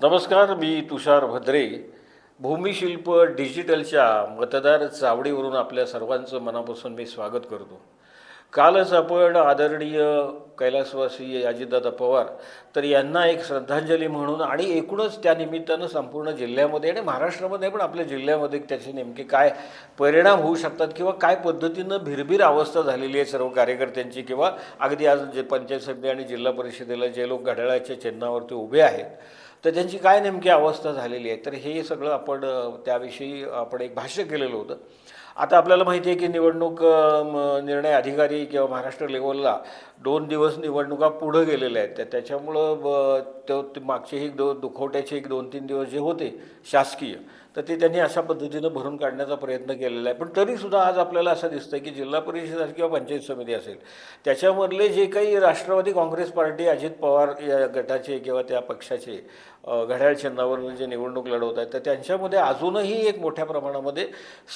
नमस्कार, मी तुषार भद्रे. भूमिशिल्प डिजिटलच्या मतदार चावडीवरून आपल्या सर्वांचं मनापासून मी स्वागत करतो. कालच आपण आदरणीय कैलासवासी अजितदादा पवार तर यांना एक श्रद्धांजली म्हणून आणि एकूणच त्या निमित्तानं संपूर्ण जिल्ह्यामध्ये आणि महाराष्ट्रामध्ये पण आपल्या जिल्ह्यामध्ये त्याचे नेमके काय परिणाम होऊ शकतात किंवा काय पद्धतीनं भिरभीर अवस्था झालेली आहे सर्व कार्यकर्त्यांची, किंवा अगदी आज जे पंचायत समिती आणि जिल्हा परिषदेला जे लोक घड्याळाच्या चिन्हावरती उभे आहेत तर त्यांची काय नेमकी अवस्था झालेली आहे, तर हे सगळं आपण त्याविषयी आपण एक भाष्य केलेलं होतं. आता आपल्याला माहिती आहे की निवडणूक निर्णय अधिकारी किंवा महाराष्ट्र लेवलला 2 दिवस निवडणुका पुढं गेलेल्या आहेत. त्याच्यामुळं मागचे दुखवट्याचे 2-3 दिवस जे होते शासकीय, तर ते त्यांनी अशा पद्धतीनं भरून काढण्याचा प्रयत्न केलेला आहे. पण तरीसुद्धा आज आपल्याला असं दिसतं की जिल्हा परिषद असेल किंवा पंचायत समिती असेल, त्याच्यामधले जे काही राष्ट्रवादी काँग्रेस पार्टी अजित पवार या गटाचे किंवा त्या पक्षाचे घड्याळ चिन्हावर जे निवडणूक लढवत आहेत, तर त्यांच्यामध्ये अजूनही एक मोठ्या प्रमाणामध्ये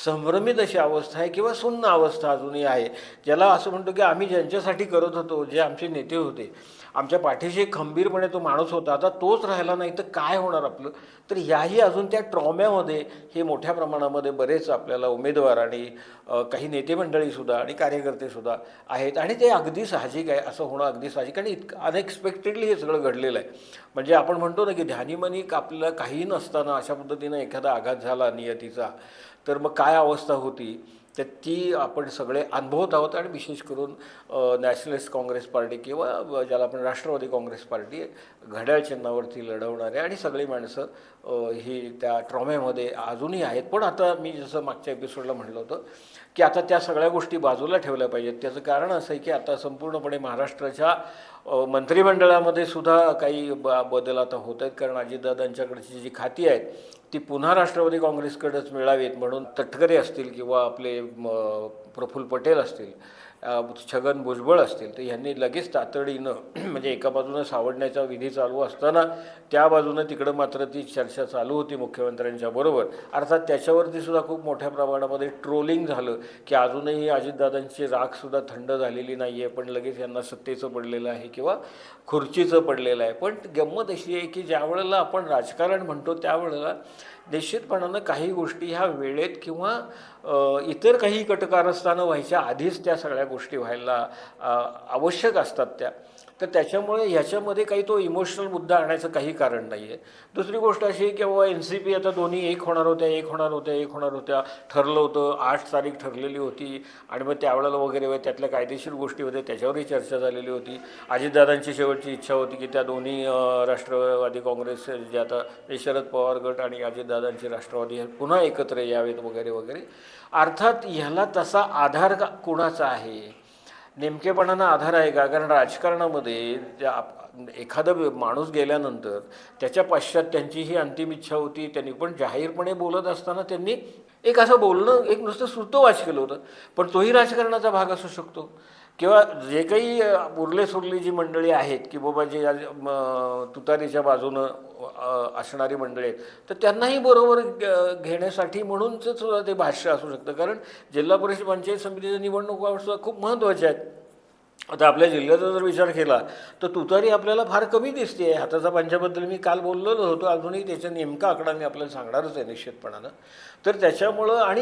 संभ्रमित अशी अवस्था आहे किंवा सुन्न अवस्था अजूनही आहे. ज्याला असं म्हणतो की आम्ही ज्यांच्यासाठी करत होतो, जे आमचे नेते होते, आमच्या पाठीशी खंबीरपणे तो माणूस होता, आता तोच राहिला नाही तर काय होणार आपलं. तर याही अजून त्या ट्रॉम्यामध्ये हे मोठ्या प्रमाणामध्ये बरेच आपल्याला उमेदवार आणि काही नेते मंडळीसुद्धा आणि कार्यकर्तेसुद्धा आहेत. आणि ते अगदी साहजिक आहे, असं होणं अगदी साहजिक. आणि इतकं अनएक्सपेक्टेडली हे सगळं घडलेलं आहे. म्हणजे आपण म्हणतो ना की ध्यानीमनी आपल्याला काही नसताना अशा पद्धतीनं एखादा आघात झाला नियतीचा, तर मग काय अवस्था होती, तर ती आपण सगळे अनुभवत आहोत. आणि विशेष करून नॅशनलिस्ट काँग्रेस पार्टी किंवा ज्याला आपण राष्ट्रवादी काँग्रेस पार्टी घड्याळ चिन्हावरती लढवणारे आणि सगळी माणसं ही त्या ट्रॉम्यामध्ये अजूनही आहेत. पण आता मी जसं मागच्या एपिसोडला म्हटलं होतं की आता त्या सगळ्या गोष्टी बाजूला ठेवल्या पाहिजेत. त्याचं कारण असं आहे की आता संपूर्णपणे महाराष्ट्राच्या मंत्रिमंडळामध्ये सुद्धा काही बदल आता होत आहेत. कारण अजितदादांच्याकडची जी खाती आहेत ती पुन्हा राष्ट्रवादी काँग्रेसकडेच मिळावीत म्हणून तटकरे असतील किंवा आपले प्रफुल्ल पटेल असतील, छगन भुजबळ असतील, तर यांनी लगेच तातडीनं म्हणजे एका बाजूनं सावडण्याचा विधी चालू असताना त्या बाजूनं तिकडं मात्र ती चर्चा चालू होती मुख्यमंत्र्यांच्या बरोबर. अर्थात त्याच्यावरती सुद्धा खूप मोठ्या प्रमाणामध्ये ट्रोलिंग झालं की अजूनही अजितदादांची राखसुद्धा थंड झालेली नाही आहे, पण लगेच यांना सत्तेचं पडलेलं आहे किंवा खुर्चीचं पडलेलं आहे. पण गंमत अशी आहे की ज्या वेळेला आपण राजकारण म्हणतो त्यावेळेला निश्चितपणानं काही गोष्टी ह्या वेळेत किंवा इतर काही कटकारस्थानं व्हायच्या आधीच त्या सगळ्या गोष्टी व्हायला आवश्यक असतात त्या. तर त्याच्यामुळे ह्याच्यामध्ये काही तो इमोशनल मुद्दा आणायचं काही कारण नाही आहे. दुसरी गोष्ट अशी की बाबा NCP आता दोन्ही एक होणार होत्या ठरलं होतं. 8 तारीख ठरलेली होती आणि मग त्यावेळेला वगैरे त्यातल्या कायदेशीर गोष्टी होत्या त्याच्यावरही चर्चा झालेली होती. अजितदादांची शेवटची इच्छा होती की त्या दोन्ही राष्ट्रवादी काँग्रेस जे आता शरद पवार गट आणि अजितदादांचे राष्ट्रवादी पुन्हा एकत्र यावेत वगैरे वगैरे. अर्थात ह्याला तसा आधार कुणाचा आहे, नेमकेपणानं आधार आहे का? कारण राजकारणामध्ये एखादा माणूस गेल्यानंतर त्याच्या पश्चात त्यांची ही अंतिम इच्छा होती. त्यांनी पण जाहीरपणे बोलत असताना त्यांनी एक असं बोलणं एक नुसतं सूतोवाच केलं होतं, पण तोही राजकारणाचा भाग असू शकतो. किंवा जे काही उरले सुरली जी मंडळी आहेत की बाबा जे तुतारीच्या बाजूनं असणारी मंडळी आहेत, तर त्यांनाही बरोबर घेण्यासाठी म्हणूनच सुद्धा ते भाष्य असू शकतं. कारण जिल्हा परिषद पंचायत समितीच्या निवडणुका सुद्धा खूप महत्त्वाच्या आहेत. आता आपल्या जिल्ह्याचा जर विचार केला तर तुतारी आपल्याला फार कमी दिसते आहे. हाताचा पंच्याबद्दल मी काल बोललेलो होतो, अजूनही त्याचा नेमका आकडा मी आपल्याला सांगणारच आहे निश्चितपणानं. तर त्याच्यामुळं आणि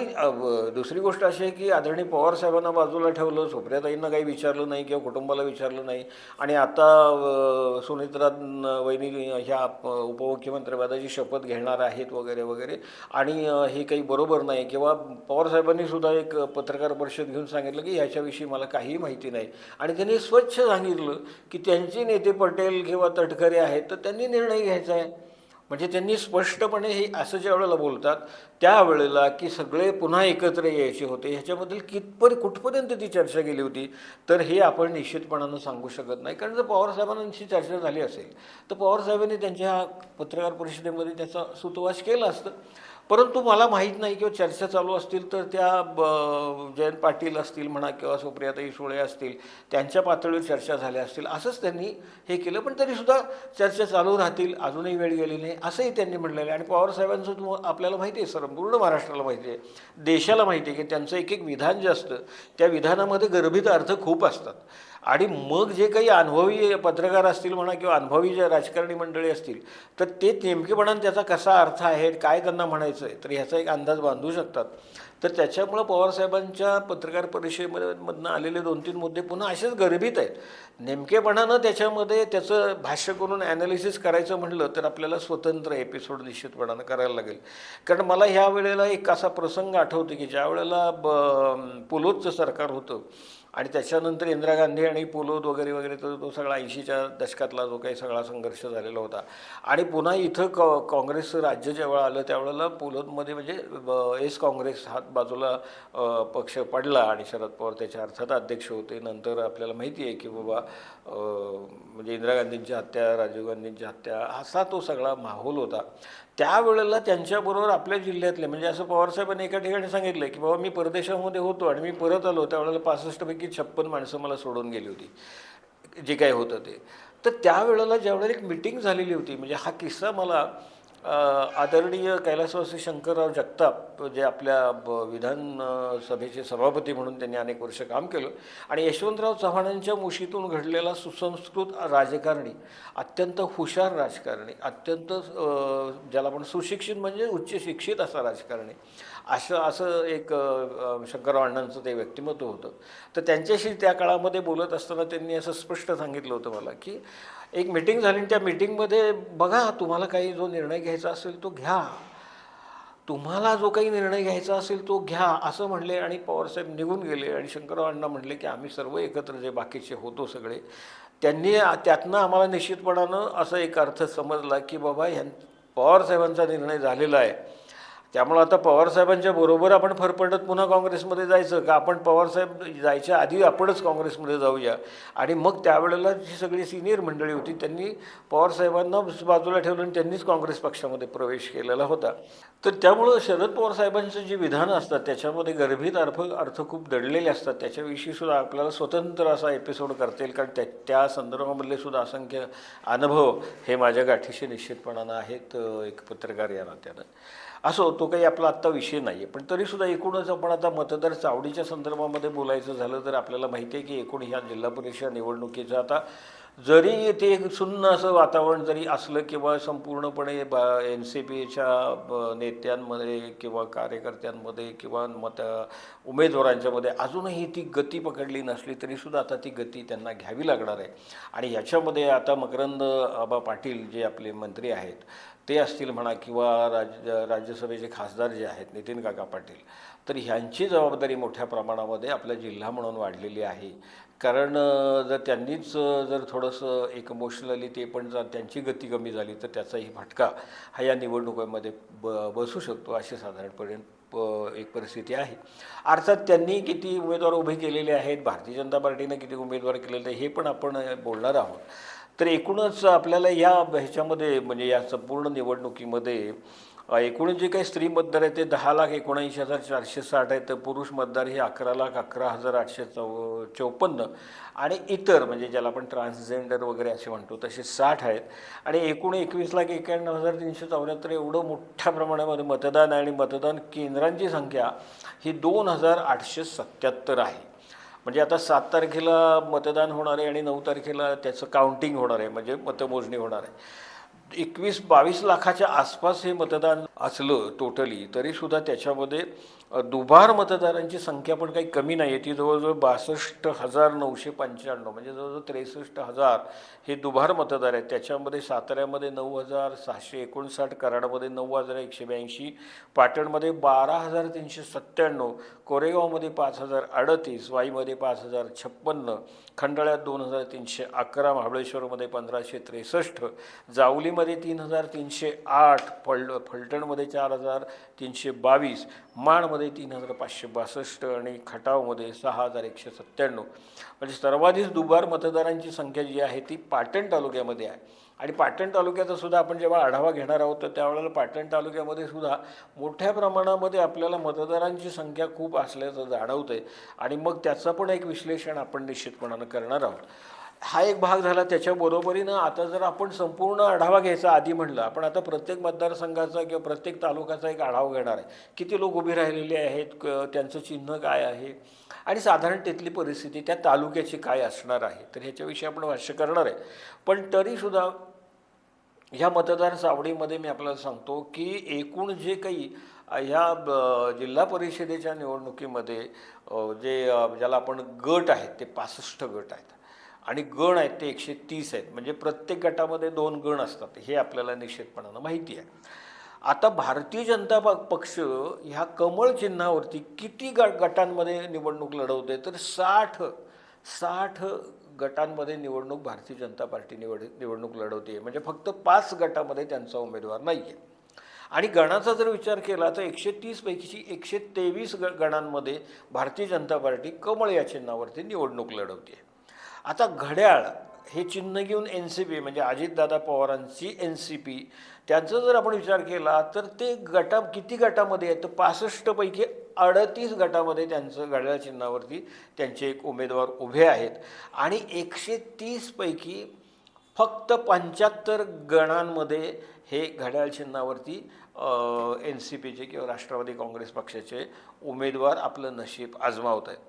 दुसरी गोष्ट अशी आहे की आदरणीय पवारसाहेबांना बाजूला ठेवलं, सुप्रियाताईंना काही विचारलं नाही किंवा कुटुंबाला विचारलं नाही. आणि आता सुनेत्रा वहिनी ह्या उपमुख्यमंत्रीपदाची शपथ घेणार आहेत वगैरे वगैरे. आणि हे काही बरोबर नाही. किंवा पवारसाहेबांनी सुद्धा एक पत्रकार परिषद घेऊन सांगितलं की ह्याच्याविषयी मला काहीही माहिती नाही. आणि त्यांनी स्वच्छ सांगितलं की त्यांचे नेते पटेल किंवा तटकरे आहेत तर त्यांनी निर्णय घ्यायचा आहे. म्हणजे त्यांनी स्पष्टपणे हे असं ज्या वेळेला बोलतात त्यावेळेला की सगळे पुन्हा एकत्र यायचे होते, ह्याच्याबद्दल कुठपर्यंत ती चर्चा गेली होती तर हे आपण निश्चितपणानं सांगू शकत नाही. कारण जर पवारसाहेबांची चर्चा झाली असेल तर पवारसाहेबांनी त्यांच्या पत्रकार परिषदेमध्ये त्याचा सूतोवाच केला असतं. परंतु मला माहीत नाही किंवा चर्चा चालू असतील तर त्या जयंत पाटील असतील म्हणा किंवा सुप्रियाताई सुळे असतील त्यांच्या पातळीवर चर्चा झाल्या असतील असंच त्यांनी हे केलं. पण तरीसुद्धा चर्चा चालू राहतील, अजूनही वेळ गेलेली नाही असंही त्यांनी म्हटलेलं आहे. आणि पवारसाहेबांचं आपल्याला माहिती आहे, संपूर्ण महाराष्ट्राला माहिती आहे, देशाला माहिती आहे की त्यांचं एक एक विधान जे असतं त्या विधानामध्ये गर्भित अर्थ खूप असतात. आणि मग जे काही अनुभवी पत्रकार असतील म्हणा किंवा अनुभवी जे राजकारणी मंडळी असतील तर ते नेमकेपणाने त्याचा कसा अर्थ आहे, काय त्यांना म्हणायचं आहे, तर ह्याचा एक अंदाज बांधू शकतात. तर त्याच्यामुळं पवारसाहेबांच्या पत्रकार परिषदेमधनं आलेले 2-3 मुद्दे पुन्हा असेच गर्भित आहेत. नेमकेपणानं त्याच्यामध्ये त्याचं भाष्य करून ॲनालिसिस करायचं म्हटलं तर आपल्याला स्वतंत्र एपिसोड निश्चितपणानं करायला लागेल. कारण मला ह्या वेळेला एक असा प्रसंग आठवतो की ज्या वेळेला पुलोदचं सरकार होतं आणि त्याच्यानंतर इंदिरा गांधी आणि पुलोद वगैरे वगैरे तो सगळा 80च्या दशकातला जो काही सगळा संघर्ष झालेला होता आणि पुन्हा इथं काँग्रेसचं राज्य जेव्हा आलं त्यावेळेला पुलोदमध्ये म्हणजे एस काँग्रेस हात बाजूला पक्ष पडला आणि शरद पवार त्याच्या अर्थात अध्यक्ष होते. नंतर आपल्याला माहिती आहे की बाबा म्हणजे इंदिरा गांधींची हत्या, राजीव गांधींची हत्या असा तो सगळा माहोल होता. त्यावेळेला त्यांच्याबरोबर आपल्या जिल्ह्यातले म्हणजे असं पवारसाहेबांनी एका ठिकाणी सांगितलं की बाबा मी परदेशामध्ये होतो आणि मी परत आलो त्यावेळेला 65पैकी 56 माणसं मला सोडून गेली होती जे काय होतं ते. तर त्यावेळेला ज्यावेळेला एक मिटिंग झालेली होती म्हणजे हा किस्सा मला आदरणीय कैलासवासी शंकरराव जगताप जे आपल्या विधानसभेचे सभापती म्हणून त्यांनी अनेक वर्ष काम केलं आणि यशवंतराव चव्हाणांच्या मुशीतून घडलेला सुसंस्कृत राजकारणी, अत्यंत हुशार राजकारणी, अत्यंत ज्याला आपण सुशिक्षित म्हणजे उच्च शिक्षित असा राजकारणी असं एक शंकरराव अण्णांचं ते व्यक्तिमत्व होतं. तर त्यांच्याशी त्या काळामध्ये बोलत असताना त्यांनी असं स्पष्ट सांगितलं होतं मला की एक मीटिंग झाली आणि त्या मीटिंगमध्ये बघा तुम्हाला काही जो निर्णय घ्यायचा असेल तो घ्या, तुम्हाला जो काही निर्णय घ्यायचा असेल तो घ्या असं म्हणले आणि पवारसाहेब निघून गेले. आणि शंकरराव अण्णा म्हणले की आम्ही सर्व एकत्र जे बाकीचे होतो सगळे त्यांनी त्यातनं आम्हाला निश्चितपणानं असा एक अर्थ समजला की बाबा पवारसाहेबांचा निर्णय झालेला आहे त्यामुळं आता पवारसाहेबांच्या बरोबर आपण फरफटत पुन्हा काँग्रेसमध्ये जायचं का, आपण पवारसाहेब जायच्या आधी आपणच काँग्रेसमध्ये जाऊया. आणि मग त्यावेळेला जी सगळी सिनियर मंडळी होती त्यांनी पवारसाहेबांना बाजूला ठेवलं आणि त्यांनीच काँग्रेस पक्षामध्ये प्रवेश केलेला होता. तर त्यामुळं शरद पवारसाहेबांचं जी विधानं असतात त्याच्यामध्ये गर्भित अर्थ खूप दडलेले असतात. त्याच्याविषयी सुद्धा आपल्याला स्वतंत्र असा एपिसोड करता येईल कारण त्या संदर्भामधले सुद्धा असंख्य अनुभव हे माझ्या गाठीशी निश्चितपणानं आहेत एक पत्रकार या नात्यानं. असो तो काही आपला आत्ता विषय नाही आहे. पण तरीसुद्धा एकूणच आपण आता मतदार चावडीच्या संदर्भामध्ये बोलायचं झालं तर आपल्याला माहिती आहे की एकूण ह्या जिल्हा परिषद निवडणुकीचं आता जरी ते एक सुन्न असं वातावरण जरी असलं किंवा संपूर्णपणे NCPच्या नेत्यांमध्ये किंवा कार्यकर्त्यांमध्ये किंवा उमेदवारांच्यामध्ये अजूनही ती गती पकडली नसली तरीसुद्धा आता ती गती त्यांना घ्यावी लागणार आहे. आणि ह्याच्यामध्ये आता मकरंद आबा पाटील जे आपले मंत्री आहेत ते असतील म्हणा किंवा राज्यसभेचे खासदार जे आहेत नितीन काका पाटील तर ह्यांची जबाबदारी मोठ्या प्रमाणामध्ये आपला जिल्हा म्हणून वाढलेली आहे. कारण जर त्यांनीच जर थोडंसं एक इमोशनली ते पण जर त्यांची गती कमी झाली तर त्याचाही फटका हा या निवडणुकीमध्ये बसू शकतो अशी साधारणपणे एक परिस्थिती आहे. अर्थात त्यांनी किती उमेदवार उभे केलेले आहेत, भारतीय जनता पार्टीनं किती उमेदवार केलेले हे पण आपण बोलणार आहोत. तर एकूणच आपल्याला ह्याच्यामध्ये म्हणजे या संपूर्ण निवडणुकीमध्ये एकूण जे काही स्त्री मतदार आहेत ते 10,79,460 आहेत. तर पुरुष मतदार हे 11,11,854 आणि इतर म्हणजे ज्याला आपण ट्रान्सजेंडर वगैरे असे म्हणतो तसे 60 आहेत. आणि एकूण 21,91,374 एवढं मोठ्या प्रमाणामध्ये मतदान आहे. आणि मतदान केंद्रांची संख्या ही 2,877 आहे. म्हणजे आता 7 तारखेला मतदान होणार आहे आणि 9 तारखेला त्याचं काउंटिंग होणार आहे म्हणजे मतमोजणी होणार आहे. 21-22 लाखाच्या आसपास हे मतदान असलं टोटली तरीसुद्धा त्याच्यामध्ये दुबार मतदारांची संख्या पण काही कमी नाही आहे. ती जवळजवळ 62,995 म्हणजे जवळजवळ 63,000 हे दुबार मतदार आहेत. त्याच्यामध्ये साताऱ्यामध्ये 9,659, कराडमध्ये 9,182, पाटणमध्ये 12,397, कोरेगावमध्ये 5,038, वाईमध्ये 5,056, खंडाळ्यात 2,311, महाबळेश्वरमध्ये 1,563, जावलीमध्ये 3,308, फलटणमध्ये 4,322, माणमध्ये 3,562 आणि खटावमध्ये 6,197. म्हणजे सर्वाधिक दुबार मतदारांची संख्या जी आहे ती पाटण तालुक्यामध्ये आहे. आणि पाटण तालुक्याचा सुद्धा आपण जेव्हा आढावा घेणार आहोत तर त्यावेळेला पाटण तालुक्यामध्ये सुद्धा मोठ्या प्रमाणामध्ये आपल्याला मतदारांची संख्या खूप असल्याचं जाणवतं आहे. आणि मग त्याचं पण एक विश्लेषण आपण निश्चितपणानं करणार आहोत. हा एक भाग झाला. त्याच्याबरोबरीनं आता जर आपण संपूर्ण आढावा घ्यायचा, आधी म्हणलं आपण, आता प्रत्येक मतदारसंघाचा किंवा प्रत्येक तालुक्याचा एक आढावा घेणार आहे. किती लोक उभे राहिलेले आहेत, त्यांचं चिन्ह काय आहे आणि साधारण तिथली परिस्थिती त्या तालुक्याची काय असणार आहे, तर ह्याच्याविषयी आपण भाष्य करणार आहे. पण तरीसुद्धा ह्या मतदार चावडीमध्ये मी आपल्याला सांगतो की एकूण जे काही ह्या जिल्हा परिषदेच्या निवडणुकीमध्ये ज्याला आपण गट आहेत ते 65 गट आहेत आणि गण आहेत ते 130 आहेत. म्हणजे प्रत्येक गटामध्ये 2 गण असतात, हे आपल्याला निश्चितपणानं माहिती आहे. आता भारतीय जनता पक्ष ह्या कमळ चिन्हावरती किती गटांमध्ये निवडणूक लढवते, तर 60 गटांमध्ये निवडणूक भारतीय जनता पार्टी निवडणूक लढवते. म्हणजे फक्त 5 गटामध्ये त्यांचा उमेदवार नाही आहे. आणि गणाचा जर विचार केला तर 130 पैकीची 123 गणांमध्ये भारतीय जनता पार्टी कमळ या चिन्हावरती निवडणूक लढवते. आता घड्याळ हे चिन्ह घेऊन NCP म्हणजे अजितदादा पवारांची NCP, त्यांचा जर आपण विचार केला तर ते किती गटामध्ये आहेत, तर 65 पैकी 38 गटामध्ये त्यांचं घड्याळ चिन्हावरती त्यांचे एक उमेदवार उभे आहेत. आणि 130 पैकी फक्त 75 गणांमध्ये हे घड्याळ चिन्हावरती NCPचे किंवा राष्ट्रवादी काँग्रेस पक्षाचे उमेदवार आपलं नशीब आजमावत आहेत.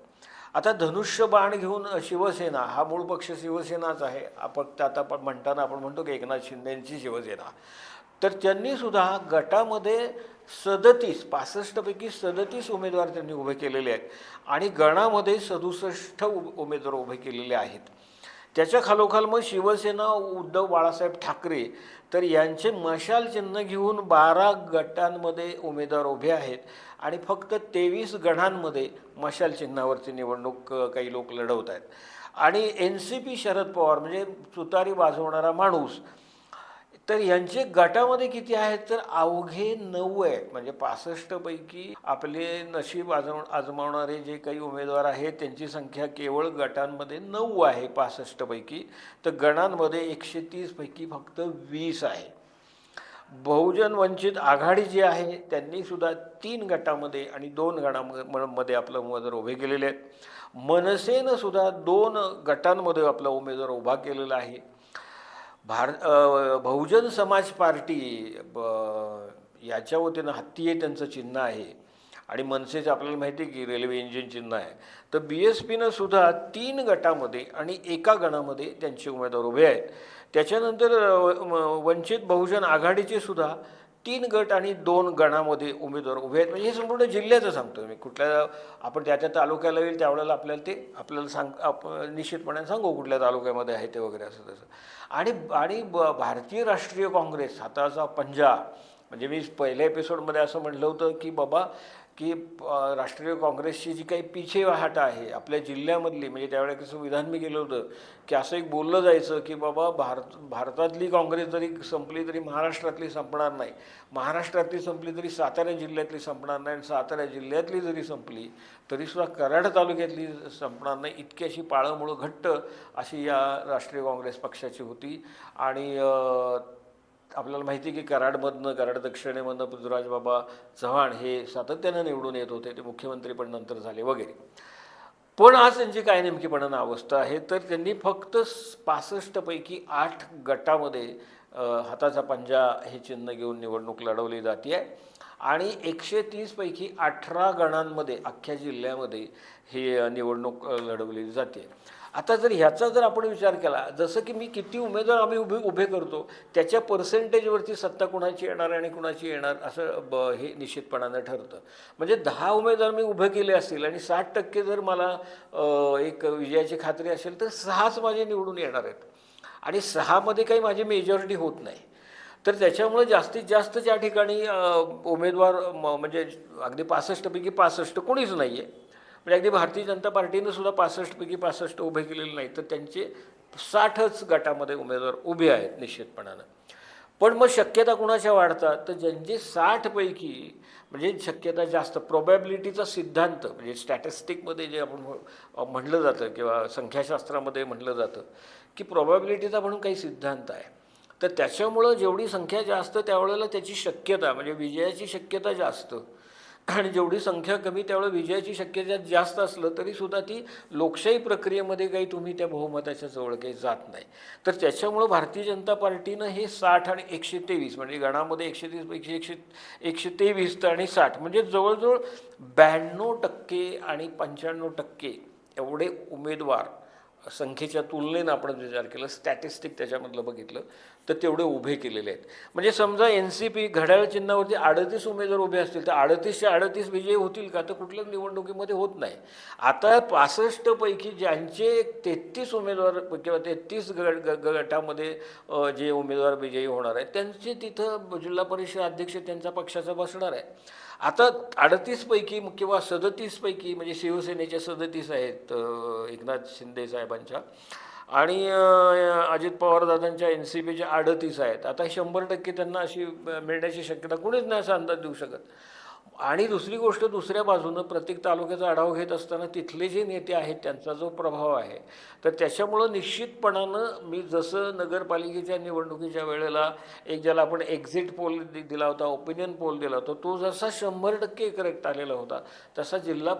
आता धनुष्यबाण घेऊन शिवसेना, हा मूळ पक्ष शिवसेनाच आहे, फक्त आता आपण म्हणतो की एकनाथ शिंदेंची शिवसेना, तर त्यांनीसुद्धा गटामध्ये 65 पैकी 37 उमेदवार त्यांनी उभे केलेले आहेत आणि गणामध्ये 67 उमेदवार उभे केलेले आहेत. त्याच्या खालोखाल मग शिवसेना, उद्धव बाळासाहेब ठाकरे, तर यांचे मशाल चिन्ह घेऊन 12 गटांमध्ये उमेदवार उभे आहेत आणि फक्त 23 गणांमध्ये मशाल चिन्हावरती निवडणूक काही लोक लढवत आहेत. आणि NCP शरद पवार म्हणजे तुतारी वाजवणारा माणूस, तर यांचे गटामध्ये किती आहेत, तर अवघे 9 आहेत. म्हणजे 65 पैकी आपले नशीब आजमावणारे जे काही उमेदवार आहेत त्यांची संख्या केवळ गटांमध्ये 9 आहे 65 पैकी, तर गणांमध्ये 130 पैकी फक्त 20 आहे. बहुजन वंचित आघाडी जी आहे त्यांनीसुद्धा 3 गटामध्ये आणि 2 गणांमध्ये आपलं उमेदवार उभे केलेले आहेत. मनसेनं सुद्धा 2 गटांमध्ये आपला उमेदवार उभा केलेला आहे. बहुजन समाज पार्टी याच्या वतीनं हत्ती हे त्यांचं चिन्ह आहे आणि मनसेचं आपल्याला माहिती आहे की रेल्वे इंजिन चिन्ह आहे. तर BSPनं सुद्धा 3 गटामध्ये आणि 1 गणामध्ये त्यांचे उमेदवार उभे आहेत. त्याच्यानंतर वंचित बहुजन आघाडीचे सुद्धा 3 गट आणि 2 गणामध्ये उमेदवार उभे आहेत. म्हणजे हे संपूर्ण जिल्ह्याचं सांगतो मी, कुठल्या आपण त्या तालुक्याला येईल त्यावेळेला आपल्याला निश्चितपणे सांगू कुठल्या तालुक्यामध्ये आहे ते वगैरे असं तसं. आणि भारतीय राष्ट्रीय काँग्रेस हाताचा पंजा, म्हणजे मी पहिल्या एपिसोडमध्ये असं म्हटलं होतं की बाबा की राष्ट्रीय काँग्रेसची जी काही पिछेहाट आहे आपल्या जिल्ह्यामधली, म्हणजे त्यावेळेला कसं विधान मी केलं होतं की असं एक बोललं जायचं की बाबा भारतातली काँग्रेस जरी संपली तरी महाराष्ट्रातली संपणार नाही, महाराष्ट्रातली संपली तरी सातारा जिल्ह्यातली संपणार नाही, आणि सातारा जिल्ह्यातली जरी संपली तरीसुद्धा कराड तालुक्यातली संपणार नाही. इतकी अशी पाळंमुळं घट्ट अशी या राष्ट्रीय काँग्रेस पक्षाची होती. आणि आपल्याला माहिती आहे की कराड दक्षिणेमधनं पृथ्वीराज बाबा चव्हाण हे सातत्यानं निवडून येत होते, ते मुख्यमंत्री पण नंतर झाले वगैरे. पण आज त्यांची काय नेमकीपणानं अवस्था आहे, तर त्यांनी फक्त 65 पैकी 8 गटामध्ये हाताचा पंजा हे चिन्ह घेऊन निवडणूक लढवली जाते आहे आणि 130 पैकी 18 गणांमध्ये अख्ख्या जिल्ह्यामध्ये ही निवडणूक लढवली जाते. आता ह्याचा जर आपण विचार केला, जसं की मी किती उमेदवार आम्ही उभे करतो त्याच्या पर्सेंटेजवरती सत्ता कुणाची येणार आणि कुणाची येणार असं हे निश्चितपणानं ठरतं. म्हणजे 10 उमेदवार मी उभे केले असतील आणि 60% जर मला एक विजयाची खात्री असेल तर 6च माझे निवडून येणार आहेत आणि 6मध्ये काही माझी मेजॉरिटी होत नाही. तर त्याच्यामुळे जास्तीत जास्त ज्या ठिकाणी उमेदवार म्हणजे अगदी 65 पैकी 65 कोणीच नाही आहे, म्हणजे अगदी भारतीय जनता पार्टीनं सुद्धा 65 पैकी 65 उभे केलेले नाही, तर त्यांचे 60च गटामध्ये उमेदवार उभे आहेत निश्चितपणानं. पण मग शक्यता कुणाच्या वाढतात, तर ज्यांचे 60 पैकी म्हणजे शक्यता जास्त, प्रोबॅबिलिटीचा सिद्धांत म्हणजे स्टॅटिस्टिकमध्ये जे आपण म्हटलं जातं किंवा संख्याशास्त्रामध्ये म्हटलं जातं की प्रोबॅबिलिटीचा म्हणून काही सिद्धांत आहे, तर त्याच्यामुळं जेवढी संख्या जास्त त्यावेळेला त्याची शक्यता म्हणजे विजयाची शक्यता जास्त. आणि जेवढी संख्या कमी त्यावेळेला विजयाची शक्यता जास्त असलं तरीसुद्धा ती लोकशाही प्रक्रियेमध्ये काही तुम्ही त्या बहुमताच्या जवळ काही जात नाही. तर त्याच्यामुळं भारतीय जनता पार्टीनं हे 60 आणि 123 म्हणजे गणामध्ये 130पैकी 123 आणि 60 म्हणजे जवळजवळ 92% आणि 95% एवढे उमेदवार संख्येच्या तुलनेनं आपण विचार केला, स्टॅटिस्टिक त्याच्यामधलं बघितलं तर तेवढे उभे केलेले आहेत. म्हणजे समजा NCP घड्याळ चिन्हावरती 38 उमेदवार उभे असतील तर 38च्या 38 विजयी होतील का? तर कुठल्याच निवडणुकीमध्ये होत नाही. आता 65 पैकी ज्यांचे 33 उमेदवार किंवा 33 गटामध्ये जे उमेदवार विजयी होणार आहेत त्यांचे तिथं जिल्हा परिषद अध्यक्ष त्यांचा पक्षाचा बसणार आहे. आता 38 पैकी किंवा 37 पैकी म्हणजे शिवसेनेच्या 37 आहेत एकनाथ शिंदे साहेबांच्या आणि अजित पवारदादांच्या NCPच्या 38 आहेत. आता 100% त्यांना अशी मिळण्याची शक्यता कोणीच नाही असा अंदाज देऊ शकत. आणि दुसरी गोष्ट, दुसऱ्या बाजूनं प्रत्येक तालुक्याचा आढावा घेत असताना तिथले जे नेते आहेत त्यांचा जो प्रभाव आहे तर त्याच्यामुळं निश्चितपणानं मी जसं नगरपालिकेच्या निवडणुकीच्या वेळेला एक ज्याला आपण एक्झिट पोल दिला होता, ओपिनियन पोल दिला होता, तो जसा 100% करेक्ट आलेला होता तसा जिल्हा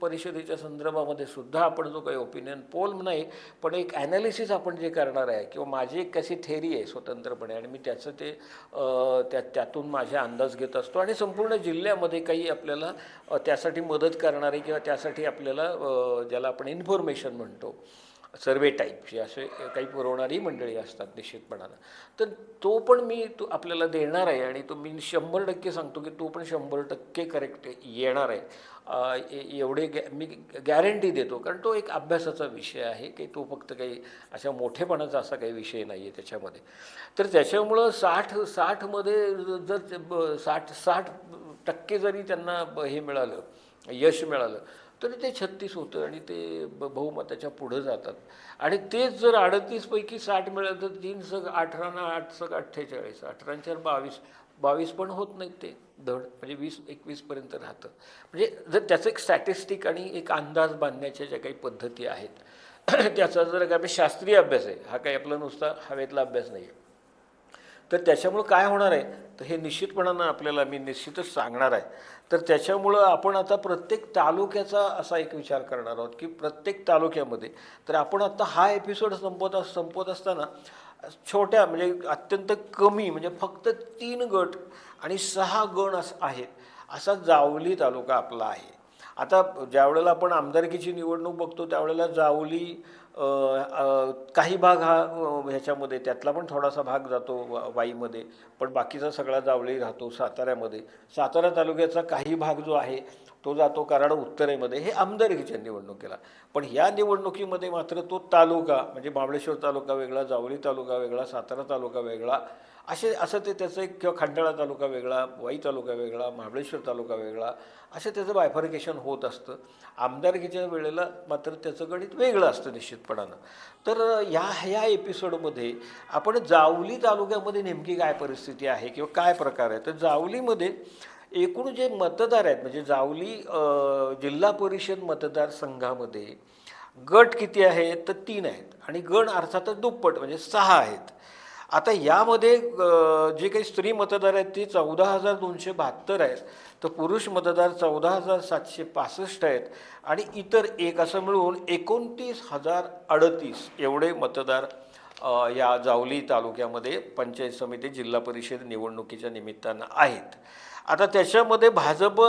परिषदेच्या संदर्भामध्ये सुद्धा आपण जो काही ओपिनियन पोल नाही पण एक ॲनालिसिस आपण जे करणार आहे किंवा माझी एक कशी थेरी आहे स्वतंत्रपणे आणि मी त्याचं ते त्यातून माझे अंदाज घेत असतो आणि संपूर्ण जिल्ह्यामध्ये काही आपल्याला त्यासाठी मदत करणारे किंवा त्यासाठी आपल्याला ज्याला आपण इन्फॉर्मेशन म्हणतो सर्वे टाईपची असे काही पुरवणारी मंडळी असतात निश्चितपणानं. तर तो पण मी आपल्याला देणार आहे आणि तो मी 100% सांगतो की तो पण 100% करेक्ट येणार आहे. एवढे मी गॅरंटी देतो कारण तो एक अभ्यासाचा विषय आहे की तो फक्त काही अशा मोठेपणाचा असा काही विषय नाही आहे त्याच्यामध्ये. तर त्याच्यामुळं 60मध्ये जर 60% जरी त्यांना हे मिळालं, यश मिळालं तरी ते 36 होतं आणि ते बहुमताच्या पुढं जातात. आणि तेच जर 38 पैकी 60 मिळालं तर 3 सग 18 ना 8 सग 48, 18 22 पण होत नाहीत ते धड म्हणजे 20-21 पर्यंत राहतं. म्हणजे जर त्याचं एक स्टॅटिस्टिक आणि एक अंदाज बांधण्याच्या ज्या काही पद्धती आहेत त्याचा जर काही शास्त्रीय अभ्यास आहे, हा काही आपला नुसता हवेतला अभ्यास नाही आहे. तर त्याच्यामुळं काय होणार आहे तर हे निश्चितपणानं आपल्याला मी निश्चितच सांगणार आहे. तर त्याच्यामुळं आपण आता प्रत्येक तालुक्याचा असा एक विचार करणार आहोत की प्रत्येक तालुक्यामध्ये तर आपण आता हा एपिसोड संपवत असताना छोट्या म्हणजे अत्यंत कमी म्हणजे फक्त 3 गट आणि 6 गण आहेत असा जावली तालुका आपला आहे. आता ज्यावेळेला आपण आमदारकीची निवडणूक बघतो त्यावेळेला जावली काही भाग हा ह्याच्यामध्ये त्यातला पण थोडासा भाग जातो वाईमध्ये पण बाकीचा सगळा जावली राहतो साताऱ्यामध्ये. सातारा तालुक्याचा काही भाग जो आहे तो जातो कराड उत्तरेमध्ये हे आमदारकीच्या निवडणुकीला. पण ह्या निवडणुकीमध्ये मात्र तो तालुका म्हणजे महाबळेश्वर तालुका वेगळा, जावली तालुका वेगळा, सातारा तालुका वेगळा असं ते त्याचं एक किंवा खंडाळा तालुका वेगळा, वाई तालुका वेगळा, महाबळेश्वर तालुका वेगळा असं त्याचं बायफर्केशन होत असतं. आमदारकीच्या वेळेला मात्र त्याचं गणित वेगळं असतं निश्चितपणानं. तर ह्या एपिसोडमध्ये आपण जावली तालुक्यामध्ये नेमकी काय परिस्थिती आहे किंवा काय प्रकार आहे तर जावलीमध्ये एकूण जे मतदार आहेत म्हणजे जावली जिल्हा परिषद मतदारसंघामध्ये गट किती आहेत तर 3 आहेत आणि गण अर्थातच दुप्पट म्हणजे 6 आहेत. आता यामध्ये जे काही स्त्री मतदार आहेत ते 14,272 आहेत तर पुरुष मतदार 14,765 आहेत आणि इतर एक असं मिळून 29,038 एवढे मतदार या जावली तालुक्यामध्ये पंचायत समिती जिल्हा परिषद निवडणुकीच्या निमित्तानं आहेत. आता त्याच्यामध्ये भाजप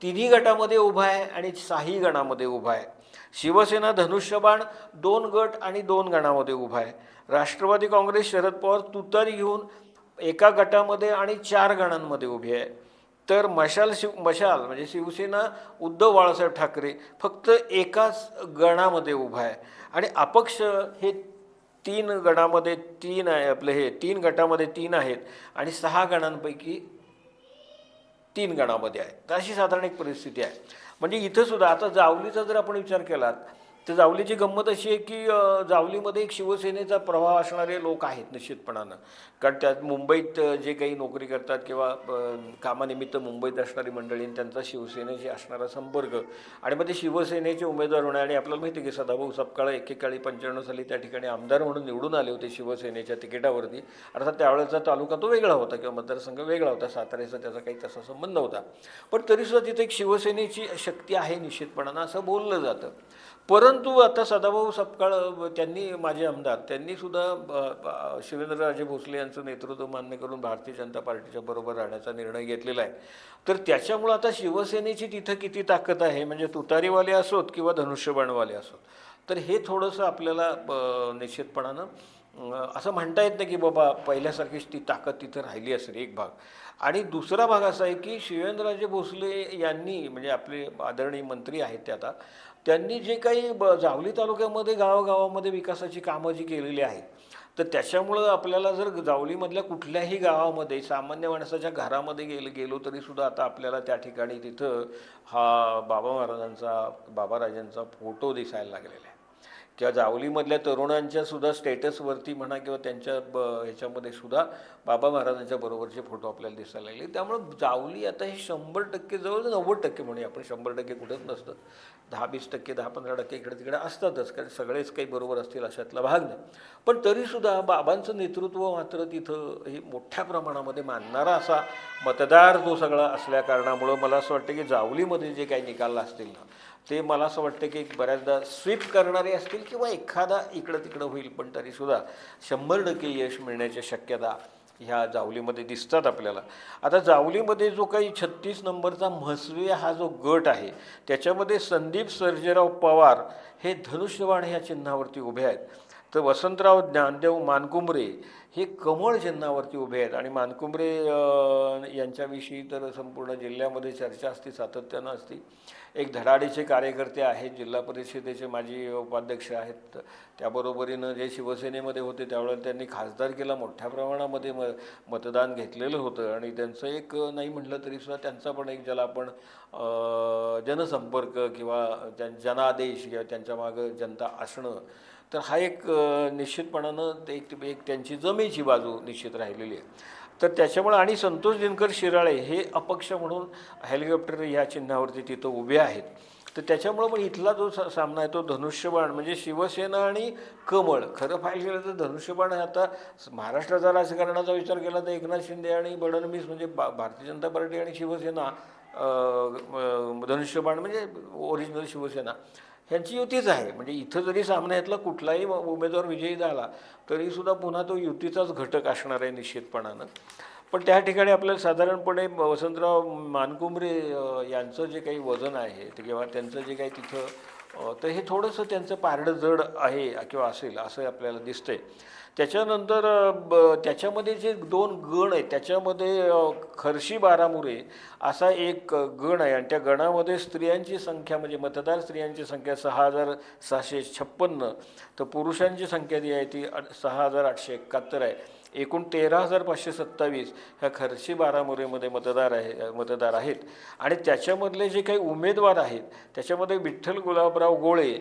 3 गटामध्ये उभा आहे आणि 6 गणामध्ये उभा आहे. शिवसेना धनुष्यबाण 2 गट आणि 2 गणामध्ये उभा आहे. राष्ट्रवादी काँग्रेस शरद पवार तुतारी घेऊन 1 गटामध्ये आणि 4 गणांमध्ये उभी आहे. तर मशाल म्हणजे शिवसेना उद्धव बाळासाहेब ठाकरे फक्त 1 गणामध्ये उभा आहे आणि अपक्ष हे 3 गणामध्ये 3 आहे आपले हे 3 गटामध्ये 3 आहेत आणि 6 गणांपैकी 3 गणामध्ये आहे. तर अशी साधारण एक परिस्थिती आहे. म्हणजे इथं सुद्धा आता जावलीचा जर आपण विचार केला तर जावलीची गंमत अशी आहे की जावलीमध्ये एक शिवसेनेचा प्रभाव असणारे लोक आहेत निश्चितपणानं. कारण त्यात मुंबईत जे काही नोकरी करतात किंवा कामानिमित्त मुंबईत असणारी मंडळी आणि त्यांचा शिवसेनेशी असणारा संपर्क आणि मग ते शिवसेनेचे उमेदवार होणे. आणि आपल्याला माहिती आहे की सदाभाऊ सपकाळ एकेकाळी 95 साली त्या ठिकाणी आमदार म्हणून निवडून आले होते शिवसेनेच्या तिकिटावरती. अर्थात त्यावेळेचा तालुका तो वेगळा होता किंवा मतदारसंघ वेगळा होता, साताऱ्याचा त्याचा काही तसा संबंध नव्हता. पण तरीसुद्धा तिथे एक शिवसेनेची शक्ती आहे निश्चितपणानं असं बोललं जातं. परंतु आता सदाभाऊ सपकाळ त्यांनी माझे आमदार त्यांनी सुद्धा शिवेंद्रराजे भोसले यांचं नेतृत्व मान्य करून भारतीय जनता पार्टीच्या बरोबर राहण्याचा निर्णय घेतलेला आहे. तर त्याच्यामुळं आता शिवसेनेची तिथं किती ताकद आहे, म्हणजे तुतारीवाले असोत किंवा धनुष्यबाणवाले असोत, तर हे थोडंसं आपल्याला निश्चितपणानं असं म्हणता येत नाही की बाबा पहिल्यासारखीच ती ताकद तिथं राहिली असेल, एक भाग. आणि दुसरा भाग असा आहे की शिवेंद्रराजे भोसले यांनी, म्हणजे आपले आदरणीय मंत्री आहेत ते आता, त्यांनी जे काही जावली तालुक्यामध्ये गावागावामध्ये विकासाची कामं जी केलेली आहेत, तर त्याच्यामुळं आपल्याला जर जावलीमधल्या कुठल्याही गावामध्ये सामान्य माणसाच्या घरामध्ये गेलो तरीसुद्धा आता आपल्याला त्या ठिकाणी तिथं हा बाबाराजांचा फोटो दिसायला लागलेला आहे. किंवा जावलीमधल्या तरुणांच्या सुद्धा स्टेटसवरती म्हणा किंवा त्यांच्या ह्याच्यामध्ये सुद्धा बाबा महाराजांच्या बरोबरचे फोटो आपल्याला दिसायला लागले. त्यामुळं जावली आता हे 100% जवळ 90% म्हणूया आपण, 100% कुठंच नसतं, 10-20%, 10-15% इकडे तिकडे असतातच, कारण सगळेच काही बरोबर असतील अशातला भाग नाही. पण तरीसुद्धा बाबांचं नेतृत्व मात्र तिथं हे मोठ्या प्रमाणामध्ये मानणारा असा मतदार तो सगळा असल्या कारणामुळं मला असं वाटतं की जावलीमध्ये जे काही निकाल असतील ना, ते मला असं वाटतं की बऱ्याचदा स्वीप करणारे असतील किंवा एखादा इकडं तिकडं होईल, पण तरीसुद्धा 100% यश मिळण्याच्या शक्यता ह्या जावलीमध्ये दिसतात आपल्याला. आता जावलीमध्ये जो काही 36 नंबरचा म्हसवे हा जो गट आहे, त्याच्यामध्ये संदीप सर्जेराव पवार हे धनुष्यबाण ह्या चिन्हावरती उभे आहेत. तर वसंतराव ज्ञानदेव मानकुमरे हे कमळ चिन्हावरती उभे आहेत. आणि मानकुमरे यांच्याविषयी तर संपूर्ण जिल्ह्यामध्ये चर्चा असते, सातत्यानं असते. एक धडाडीचे कार्यकर्ते आहेत, जिल्हा परिषदेचे माजी उपाध्यक्ष आहेत, त्याबरोबरीनं जे शिवसेनेमध्ये होते त्यावेळेला त्यांनी खासदारकीला मोठ्या प्रमाणामध्ये मतदान घेतलेलं होतं. आणि त्यांचं एक नाही म्हटलं तरीसुद्धा त्यांचा पण एक ज्याला आपण जनसंपर्क किंवा जनादेश किंवा त्यांच्या मागं जनता असणं, तर हा एक निश्चितपणानं एक त्यांची जमेची बाजू निश्चित राहिलेली आहे. तर त्याच्यामुळे आणि संतोष दिनकर शिराळे हे अपक्ष म्हणून हेलिकॉप्टर ह्या चिन्हावरती तिथं उभे आहेत. तर त्याच्यामुळं मग इथला जो सामना आहे तो धनुष्यबाण म्हणजे शिवसेना आणि कमळ. खरं पाहायला गेलं तर धनुष्यबाण आता महाराष्ट्राचा राजकारणाचा विचार केला तर एकनाथ शिंदे आणि फडणवीस म्हणजे भारतीय जनता पार्टी आणि शिवसेना, धनुष्यबाण म्हणजे ओरिजिनल शिवसेना ह्यांची युतीच आहे. म्हणजे इथं जरी सामन्यातला कुठलाही उमेदवार विजयी झाला तरीसुद्धा पुन्हा तो युतीचाच घटक असणार आहे निश्चितपणानं. पण त्या ठिकाणी आपल्याला साधारणपणे वसंतराव मानकुमरे यांचं जे काही वजन आहे ते किंवा त्यांचं जे काही तिथं तर हे थोडंसं त्यांचं पारडं जड आहे किंवा असेल असं आपल्याला दिसतंय. त्याच्यानंतर त्याच्यामध्ये जे 2 गण आहेत त्याच्यामध्ये खर्शी बारामुरे असा एक गण आहे. आणि त्या गणामध्ये स्त्रियांची संख्या म्हणजे मतदार स्त्रियांची संख्या 6,656, तर पुरुषांची संख्या जी आहे ती 6,871 आहे. एकूण 13,527 ह्या खर्शी बारामुरेमध्ये मतदार आहेत. आणि त्याच्यामधले जे काही उमेदवार आहेत त्याच्यामध्ये विठ्ठल गुलाबराव गोळे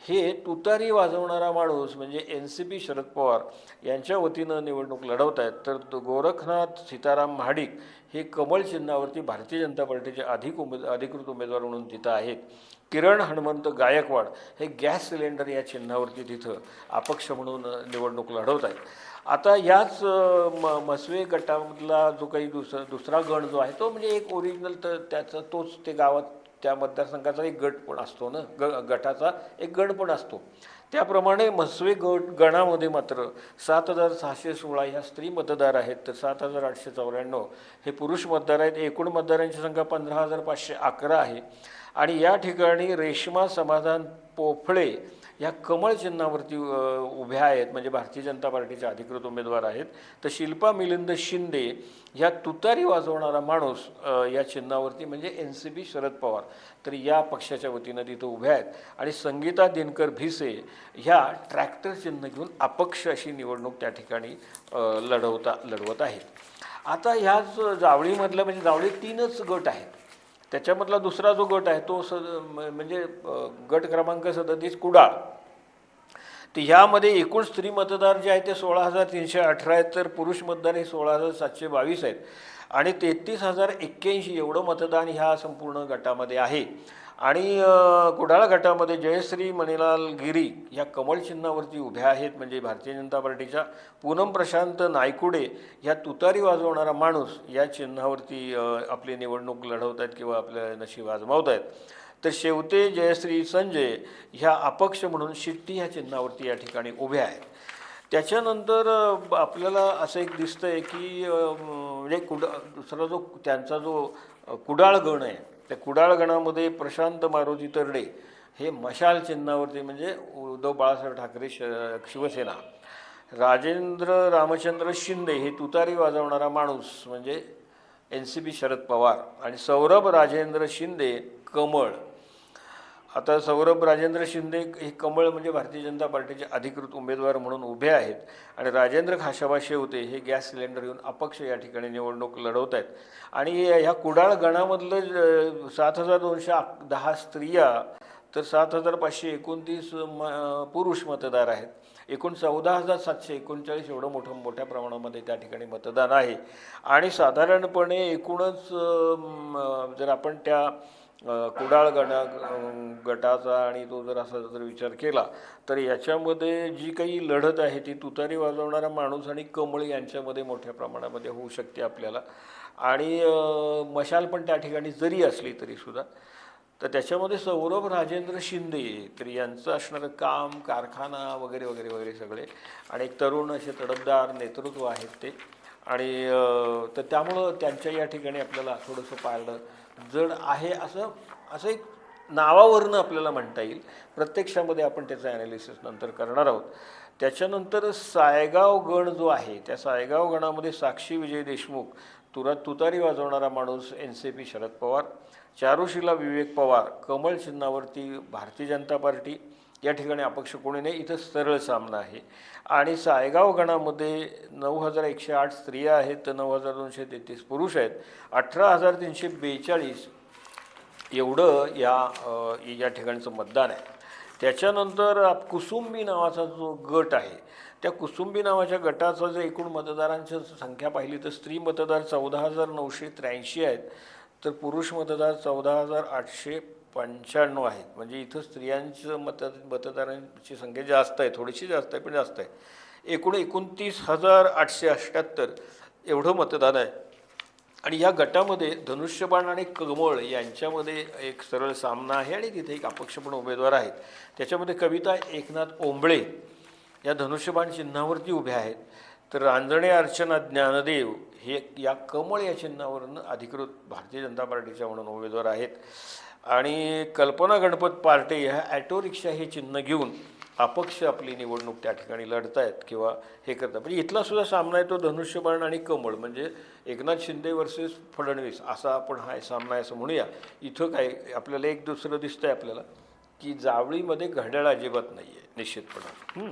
हे तुतारी वाजवणारा माणूस म्हणजे NCP शरद पवार यांच्या वतीनं निवडणूक लढवत आहेत. तर गोरखनाथ सीताराम महाडिक हे कमळ चिन्हावरती भारतीय जनता पार्टीचे अधिकृत उमेदवार म्हणून तिथं आहेत. किरण हनुमंत गायकवाड हे गॅस सिलेंडर या चिन्हावरती तिथं अपक्ष म्हणून निवडणूक लढवत आहेत. आता याच म्हसवे गटामधला जो काही दुसरा गण जो आहे तो म्हणजे एक ओरिजिनल, तर त्याचा तोच ते गावात त्या मतदारसंघाचा एक गट पण असतो ना, गटाचा एक गण पण असतो. त्याप्रमाणे म्हसवे गणामध्ये मात्र 7,616 ह्या स्त्री मतदार आहेत, तर 7,894 हे पुरुष मतदार आहेत. एकूण मतदारांची संख्या 15,511 आहे. आणि या ठिकाणी रेश्मा समाधान पोफळे या कमळ चिन्हावरती उभ्या आहेत, म्हणजे भारतीय जनता पार्टीचे अधिकृत उमेदवार आहेत. तर शिल्पा मिलिंद शिंदे ह्या तुतारी वाजवणारा माणूस या चिन्हावरती म्हणजे NCP शरद पवार, तर या पक्षाच्या वतीनं तिथं उभ्या आहेत. आणि संगीता दिनकर भिसे ह्या ट्रॅक्टर चिन्ह घेऊन अपक्ष अशी निवडणूक त्या ठिकाणी लढवत आहेत. आता ह्याच जावळीमधलं म्हणजे जावळीत 3च गट आहेत. त्याच्यामधला दुसरा जो गट आहे तो म्हणजे गट क्रमांक 37 कुडाळ. तर ह्यामध्ये एकूण स्त्री मतदार जे आहेत ते 16,318 आहेत, तर पुरुष मतदार हे 16,722 आहेत आणि 33,081 एवढं मतदान ह्या संपूर्ण गटामध्ये आहे. आणि कुडाळ गटामध्ये जयश्री मणिलाल गिरी ह्या कमळ चिन्हावरती उभ्या आहेत, म्हणजे भारतीय जनता पार्टीच्या. पूनम प्रशांत नायकुडे ह्या तुतारी वाजवणारा माणूस या चिन्हावरती आपली निवडणूक लढवत आहेत किंवा आपल्या नशीब आजमावत आहेत. तर शेवते जयश्री संजय ह्या अपक्ष म्हणून शिट्टी ह्या चिन्हावरती या ठिकाणी उभ्या आहेत. त्याच्यानंतर आपल्याला असं एक दिसतं आहे की म्हणजे दुसरा जो त्यांचा जो कुडाळ गण आहे, त्या कुडाळ गणामध्ये प्रशांत मारुती तरडे हे मशाल चिन्हावरती, म्हणजे उद्धव बाळासाहेब ठाकरे शिवसेना. राजेंद्र रामचंद्र शिंदे हे तुतारी वाजवणारा माणूस म्हणजे NCP शरद पवार. आणि सौरभ राजेंद्र शिंदे कमळ. आता सौरभ राजेंद्र शिंदे हे कमळ म्हणजे भारतीय जनता पार्टीचे अधिकृत उमेदवार म्हणून उभे आहेत. आणि राजेंद्र खाशाबा शेवते हे गॅस सिलेंडर घेऊन अपक्ष या ठिकाणी निवडणूक लढवत आहेत. आणि ह्या कुडाळ गणामधलं 7,210 स्त्रिया तर 7,529 पुरुष मतदार आहेत. एकूण 14,739 एवढं मोठ्या प्रमाणामध्ये त्या ठिकाणी मतदान आहे. आणि साधारणपणे एकूणच जर आपण त्या कुडाळ गटाचा आणि तो जर असा जर विचार केला तर याच्यामध्ये जी काही लढत आहे ती तुतारी वाजवणारा माणूस आणि कमळ यांच्यामध्ये मोठ्या प्रमाणामध्ये होऊ शकते आपल्याला. आणि मशाल पण त्या ठिकाणी जरी असली तरीसुद्धा, तर त्याच्यामध्ये सौरभ राजेंद्र शिंदे तर यांचं असणारं काम, कारखाना वगैरे वगैरे वगैरे सगळे, आणि एक तरुण असे तडफदार नेतृत्व आहेत ते. आणि तर त्यामुळं त्यांच्या या ठिकाणी आपल्याला थोडंसं पाळलं जड आहे असं एक नावावरनं आपल्याला म्हणता येईल. प्रत्यक्षामध्ये आपण त्याचं ॲनालिसिस नंतर करणार आहोत. त्याच्यानंतर सायगाव गण जो आहे त्या सायगाव गणामध्ये साक्षी विजय देशमुख तुतारी वाजवणारा माणूस NCP शरद पवार. चारुशिला विवेक पवार कमळ चिन्हावरती भारतीय जनता पार्टी. या ठिकाणी अपक्ष कोणी नाही, इथं सरळ सामना आहे. आणि सायगाव गणामध्ये 9,108 स्त्रिया आहेत तर 9,233 पुरुष आहेत. 18,342 एवढं या ठिकाणचं मतदान आहे. त्याच्यानंतर कुसुंबी नावाचा जो गट आहे त्या कुसुंबी नावाच्या गटाचा जर एकूण मतदारांची संख्या पाहिली तर स्त्री मतदार 14,983 आहेत तर पुरुष मतदार 14,895 आहेत. म्हणजे इथं स्त्रियांचं मतदारांची संख्या जास्त आहे, थोडीशी जास्त आहे पण जास्त आहे. एकूण 29,878 एवढं मतदान आहे. आणि या गटामध्ये धनुष्यबाण आणि कमळ यांच्यामध्ये एक सरळ सामना आहे आणि तिथे एक अपक्ष पण उमेदवार आहेत. त्याच्यामध्ये कविता एकनाथ ओंबळे या धनुष्यबाण चिन्हावरती उभ्या आहेत. तर रांजणे अर्चना ज्ञानदेव हे या कमळ या चिन्हावरून अधिकृत भारतीय जनता पार्टीच्या म्हणून उमेदवार आहेत. आणि कल्पना गणपत पार्टे ह्या ॲटो रिक्षा हे चिन्ह घेऊन अपक्ष आपली निवडणूक त्या ठिकाणी लढत आहेत किंवा हे करतात. म्हणजे इथला सुद्धा सामना आहे तो धनुष्यबाण आणि कमळ, म्हणजे एकनाथ शिंदे वर्सेस फडणवीस असा आपण हा सामना आहे असं म्हणूया. इथं काय आपल्याला एक दुसरं दिसतंय आपल्याला की जावळीमध्ये घड्याळ अजिबात नाही आहे निश्चितपणे.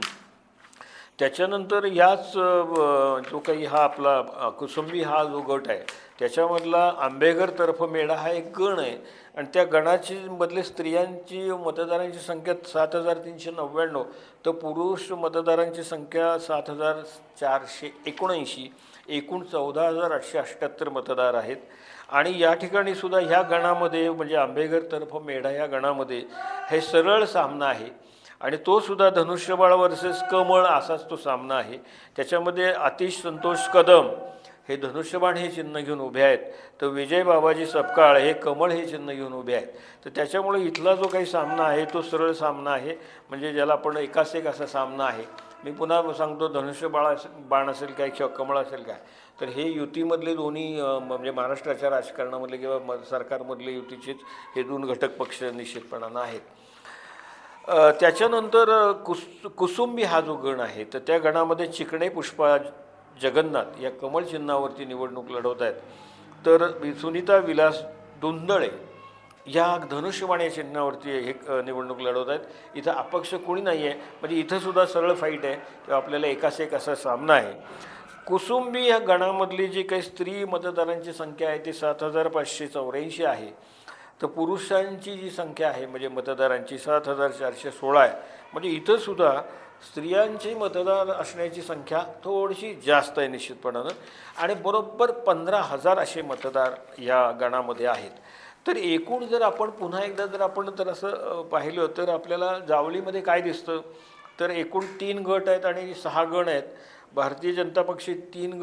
त्याच्यानंतर याच जो काही हा आपला कुसुंबी हा जो गट आहे त्याच्यामधला आंबेघर तर्फ मेढा हा एक गण आहे. आणि त्या गणाची मधले स्त्रियांची मतदारांची संख्या 7,399 तर पुरुष मतदारांची संख्या 7,479. एकूण 14,878 मतदार आहेत. आणि या ठिकाणी सुद्धा ह्या गणामध्ये म्हणजे आंबेघर तर्फ मेढा या गणामध्ये हे सरळ सामना आहे. आणि तो सुद्धा धनुष्यबाळ वर्सेस कमळ असाच तो सामना आहे. त्याच्यामध्ये आतिश संतोष कदम हे धनुष्यबाण हे चिन्ह घेऊन उभे आहेत तर विजय बाबाजी सपकाळ हे कमळ हे चिन्ह घेऊन उभे आहेत. तर त्याच्यामुळे इथला जो काही सामना आहे तो सरळ सामना आहे, म्हणजे ज्याला आपण एकास एक असा सामना आहे. मी पुन्हा सांगतो बाण असेल काय किंवा कमळ असेल काय, तर हे युतीमधले दोन्ही म्हणजे महाराष्ट्राच्या राजकारणामधले किंवा सरकारमधले युतीचेच हे दोन घटक पक्ष निश्चितपणानं आहेत. त्याच्यानंतर कुसुंबी हा जो गण आहे तर त्या गणामध्ये चिकणे पुष्पा जगन्नाथ या कमळ चिन्हावरती निवडणूक लढवत आहेत. तर सुनीता विलास धुंदळे या धनुष्यबाण या चिन्हावरती हे निवडणूक लढवत आहेत. इथं अपक्ष कोणी नाही आहे, म्हणजे इथंसुद्धा सरळ फाईट आहे किंवा आपल्याला एकास एक असा सामना आहे. कुसुंबी या गणामधली जी काही स्त्री मतदारांची संख्या आहे ती 7,584 आहे. तर पुरुषांची जी संख्या आहे म्हणजे मतदारांची 7,416 आहे. म्हणजे इथंसुद्धा स्त्रियांची मतदार असण्याची संख्या थोडीशी जास्त आहे निश्चितपणानं. आणि बरोबर 15,000 असे मतदार या गणामध्ये आहेत. तर एकूण जर आपण पुन्हा एकदा जर आपण तर असं पाहिलं तर आपल्याला जावळीमध्ये काय दिसतं, तर एकूण 3 गट आहेत आणि 6 गण आहेत. भारतीय जनता पक्ष 3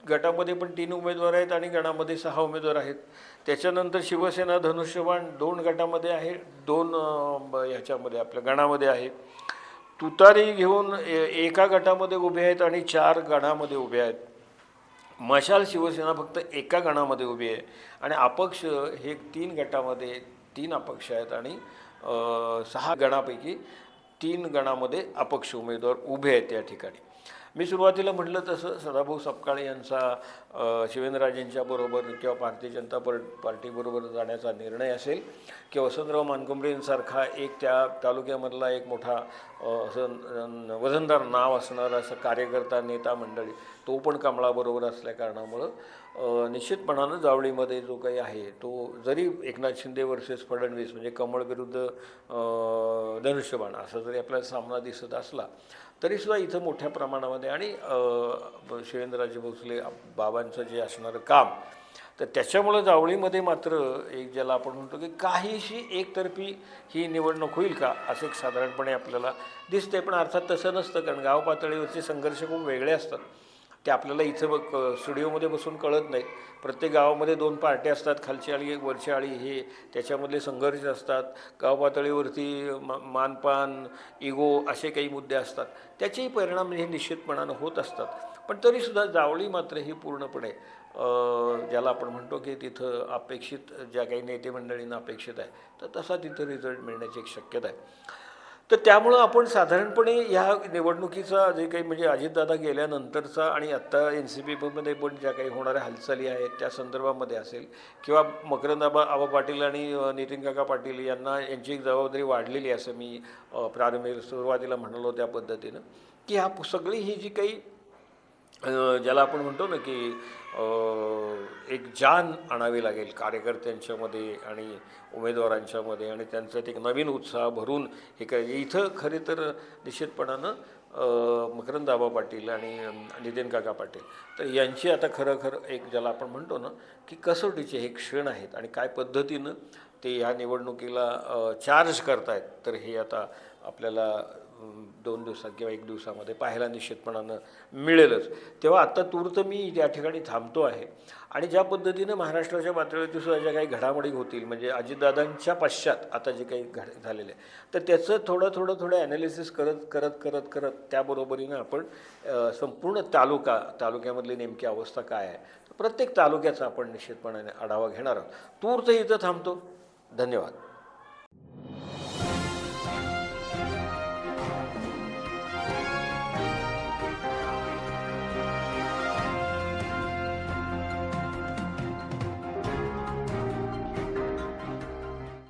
गटामध्ये पण 3 उमेदवार आहेत आणि गणामध्ये 6 उमेदवार आहेत. त्याच्यानंतर शिवसेना धनुष्यबाण 2 गटामध्ये आहे, 2 ह्याच्यामध्ये आपल्या गणामध्ये आहे. तुतारी घेऊन एका गटामध्ये उभे आहेत आणि 4 गणामध्ये उभे आहेत. मशाल शिवसेना फक्त एका गणामध्ये उभी आहे आणि अपक्ष हे 3 गटामध्ये 3 अपक्ष आहेत आणि 6 गणापैकी 3 गणामध्ये अपक्ष उमेदवार उभे आहेत त्या ठिकाणी. मी सुरुवातीला म्हटलं तसं सदाभाऊ सपकाळे यांचा शिवेंद्रराजेंच्या बरोबर किंवा भारतीय जनता पार्टीबरोबर जाण्याचा निर्णय असेल किंवा वसंतराव मानकुमरेंसारखा एक त्या तालुक्यामधला एक मोठा असं वजनदार नाव असणारा असं कार्यकर्ता नेता मंडळी तो पण कमळाबरोबर असल्या कारणामुळं निश्चितपणानं जावळीमध्ये जो काही आहे तो जरी एकनाथ शिंदे वर्सेस फडणवीस म्हणजे कमळ विरुद्ध धनुष्यबाण असा जरी आपल्याला सामना दिसत असला तरीसुद्धा इथं मोठ्या प्रमाणामध्ये आणि शिवेंद्रराजे भोसले बाबांचं जे असणारं काम तर त्याच्यामुळं जावळीमध्ये मात्र एक ज्याला आपण म्हणतो की काहीशी एकतर्फी ही निवडणूक होईल का असं एक साधारणपणे आपल्याला दिसते. पण अर्थात तसं नसतं कारण गाव पातळीवरचे संघर्ष खूप वेगळे असतात. ते आपल्याला इथं स्टुडिओमध्ये बसून कळत नाहीत. प्रत्येक गावामध्ये 2 पार्ट्या असतात, खालची आळी वरची आळी हे त्याच्यामधले संघर्ष असतात. गाव पातळीवरती मानपान इगो असे काही मुद्दे असतात. त्याचेही परिणाम हे निश्चितपणानं होत असतात. पण तरीसुद्धा जावळी मात्र ही पूर्णपणे ज्याला आपण म्हणतो की तिथं अपेक्षित ज्या काही नेते मंडळींना अपेक्षित आहे तर तसा तिथं रिझल्ट मिळण्याची एक शक्यता आहे. तर त्यामुळं आपण साधारणपणे ह्या निवडणुकीचा जे काही म्हणजे अजितदादा गेल्यानंतरचा आणि आत्ता NCPमध्ये पण ज्या काही होणाऱ्या हालचाली आहेत त्या संदर्भामध्ये असेल किंवा मकरंद आबा पाटील आणि नितीन काका पाटील यांची एक जबाबदारी वाढलेली आहे असं मी प्रारंभी सुरुवातीला म्हणालो त्या पद्धतीनं की सगळी ही जी काही ज्याला आपण म्हणतो ना की एक जान आणावी लागेल कार्यकर्त्यांच्यामध्ये आणि उमेदवारांच्यामध्ये आणि त्यांच्यात एक नवीन उत्साह भरून हे करायचे. इथं खरे तर निश्चितपणानं मकरंद आबा पाटील आणि नितीन काका पाटील तर यांची आता खरं एक ज्याला आपण म्हणतो ना की कसोटीचे हे क्षण आहेत आणि काय पद्धतीनं ते ह्या निवडणुकीला चार्ज करतायत तर हे आता आपल्याला 2 दिवसात किंवा 1 दिवसामध्ये पाहायला निश्चितपणानं मिळेलच. तेव्हा आत्ता तूर्त मी या ठिकाणी थांबतो आहे आणि ज्या पद्धतीनं महाराष्ट्राच्या पातळीवरती सुद्धा ज्या काही घडामोडी होतील म्हणजे अजितदादांच्या पश्चात आता जे काही झालेलं आहे तर त्याचं थोडं ॲनालिसिस करत त्याबरोबरीनं आपण संपूर्ण तालुक्यामधली नेमकी अवस्था काय आहे प्रत्येक तालुक्याचा आपण निश्चितपणाने आढावा घेणार आहोत. तूर्त इथं थांबतो. धन्यवाद.